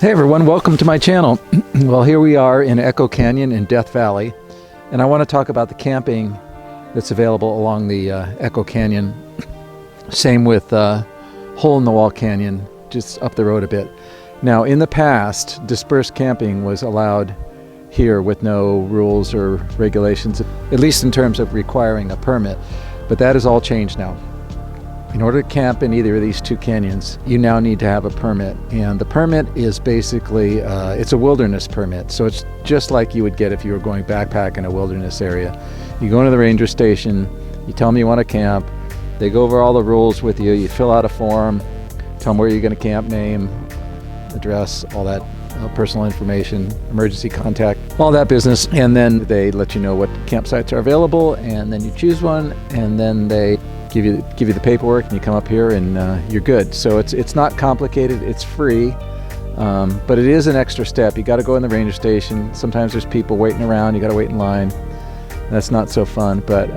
Hey everyone, welcome to my channel. Well, here we are in Echo Canyon in Death Valley, and I want to talk about the camping that's available along the Echo Canyon. Same with Hole in the Wall Canyon, just up the road a bit. Now, in the past, dispersed camping was allowed here with no rules or regulations, at least in terms of requiring a permit, but that has all changed now. In order to camp in either of these two canyons, you now need to have a permit. And the permit is basically, it's a wilderness permit. So it's just like you would get if you were going backpack in a wilderness area. You go into the ranger station, you tell them you want to camp, they go over all the rules with you, you fill out a form, tell them where you're going to camp, name, address, all that personal information, emergency contact, all that business. And then they let you know what campsites are available, and then you choose one, and then they give you the paperwork, and you come up here and you're good. So it's not complicated, it's free, but it is an extra step. You got to go in the ranger station. Sometimes there's people waiting around, you got to wait in line. That's not so fun, but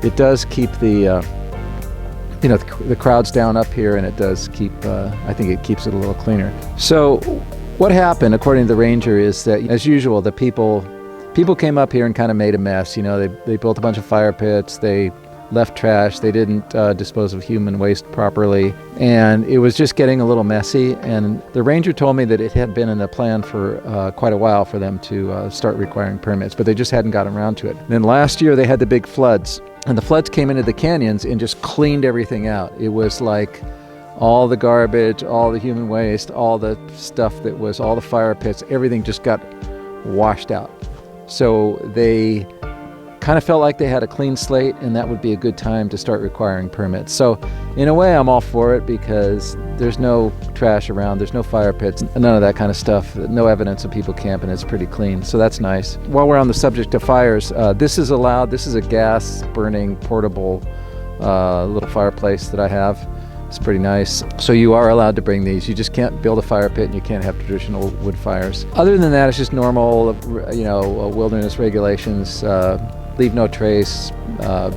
it does keep the the crowds down up here, and it does keep I think it keeps it a little cleaner. So what happened, according to the ranger, is that as usual the people came up here and kind of made a mess. They built a bunch of fire pits, they left trash, they didn't dispose of human waste properly, and it was just getting a little messy. And the ranger told me that it had been in the plan for quite a while for them to start requiring permits, but they just hadn't gotten around to it. And then last year they had the big floods, and the floods came into the canyons and just cleaned everything out. It was like all the garbage, all the human waste, all the stuff that was, all the fire pits, everything just got washed out. So they kind of felt like they had a clean slate, and that would be a good time to start requiring permits. So in a way I'm all for it, because there's no trash around, there's no fire pits, none of that kind of stuff, no evidence of people camping. It's pretty clean, so that's nice. While we're on the subject of fires, this is allowed. This is a gas burning portable little fireplace that I have. It's pretty nice. So you are allowed to bring these. You just can't build a fire pit, and you can't have traditional wood fires. Other than that, it's just normal wilderness regulations. Leave no trace,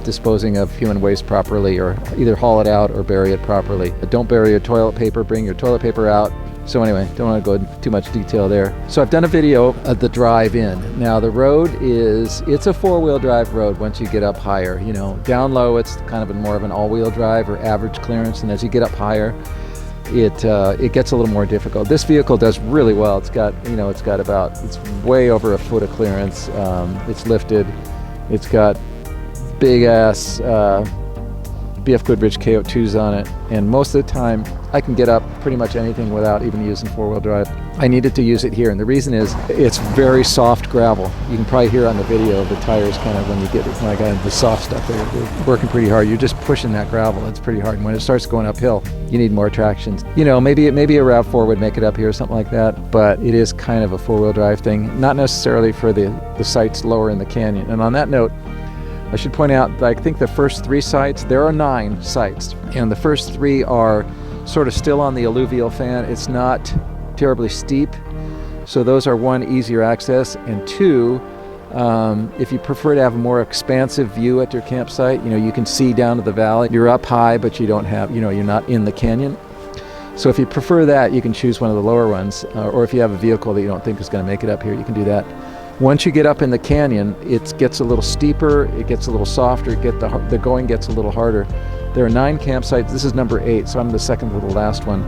disposing of human waste properly, or either haul it out or bury it properly. Don't bury your toilet paper, bring your toilet paper out. So anyway, don't want to go into too much detail there. So I've done a video of the drive in. Now the road it's a four-wheel drive road once you get up higher. Down low it's kind of more of an all-wheel drive or average clearance, and as you get up higher, it gets a little more difficult. This vehicle does really well. It's way over a foot of clearance. It's lifted. It's got big ass BF Goodrich KO2s on it, and most of the time I can get up pretty much anything without even using four-wheel drive. I needed to use it here, and the reason is it's very soft gravel. You can probably hear on the video the tires kind of when I got into the soft stuff, they're working pretty hard. You're just pushing that gravel. It's pretty hard, and when it starts going uphill, you need more traction. Maybe a RAV4 would make it up here or something like that, but it is kind of a four-wheel drive thing, not necessarily for the sites lower in the canyon. And on that note, I should point out that I think the first 3 sites, there are 9 sites, and the first 3 are sort of still on the alluvial fan. It's not terribly steep, so those are 1, easier access, and 2, if you prefer to have a more expansive view at your campsite, you can see down to the valley. You're up high, but you don't have, you're not in the canyon. So if you prefer that, you can choose one of the lower ones, or if you have a vehicle that you don't think is going to make it up here, you can do that. Once you get up in the canyon, it gets a little steeper, it gets a little softer, the going gets a little harder. There are 9 campsites. This is number 8, so I'm the second to the last one.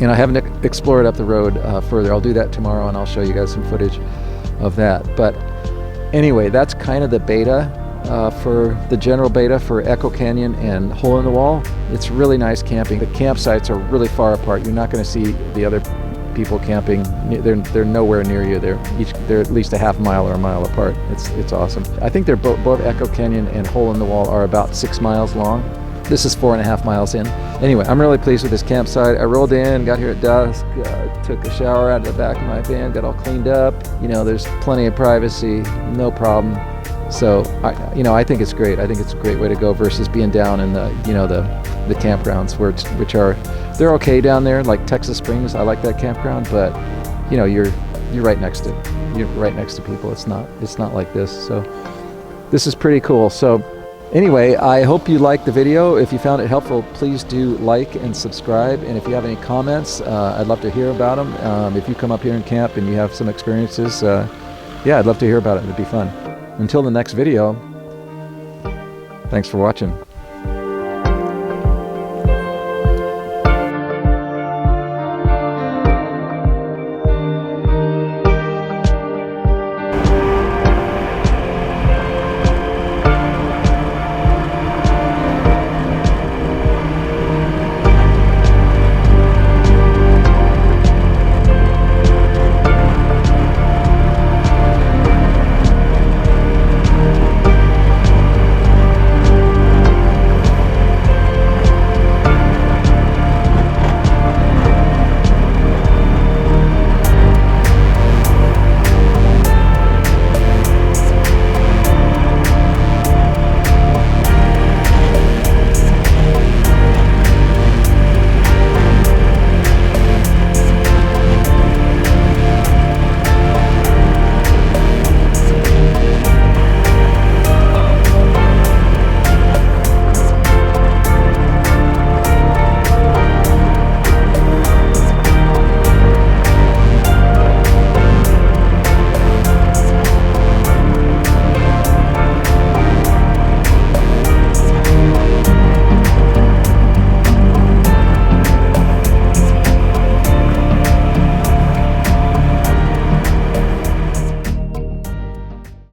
And I haven't explored up the road further. I'll do that tomorrow, and I'll show you guys some footage of that. But anyway, that's kind of the beta, for the general beta for Echo Canyon and Hole in the Wall. It's really nice camping. The campsites are really far apart. You're not going to see the other people camping. They're nowhere near you. They're at least a half mile or a mile apart. It's awesome. I think they're both Echo Canyon and Hole in the Wall are about 6 miles long. This is 4.5 miles in. Anyway, I'm really pleased with this campsite. I rolled in, got here at dusk, took a shower out of the back of my van, got all cleaned up. There's plenty of privacy, no problem. So I think it's great. I think it's a great way to go versus being down in the campgrounds they're okay down there, like Texas Springs. I like that campground, but you're right next to people. It's not like this. So this is pretty cool. So Anyway, I hope you liked the video. If you found it helpful, please do like and subscribe. And if you have any comments, I'd love to hear about them. If you come up here and camp and you have some experiences, yeah, I'd love to hear about it. It'd be fun. Until the next video, thanks for watching.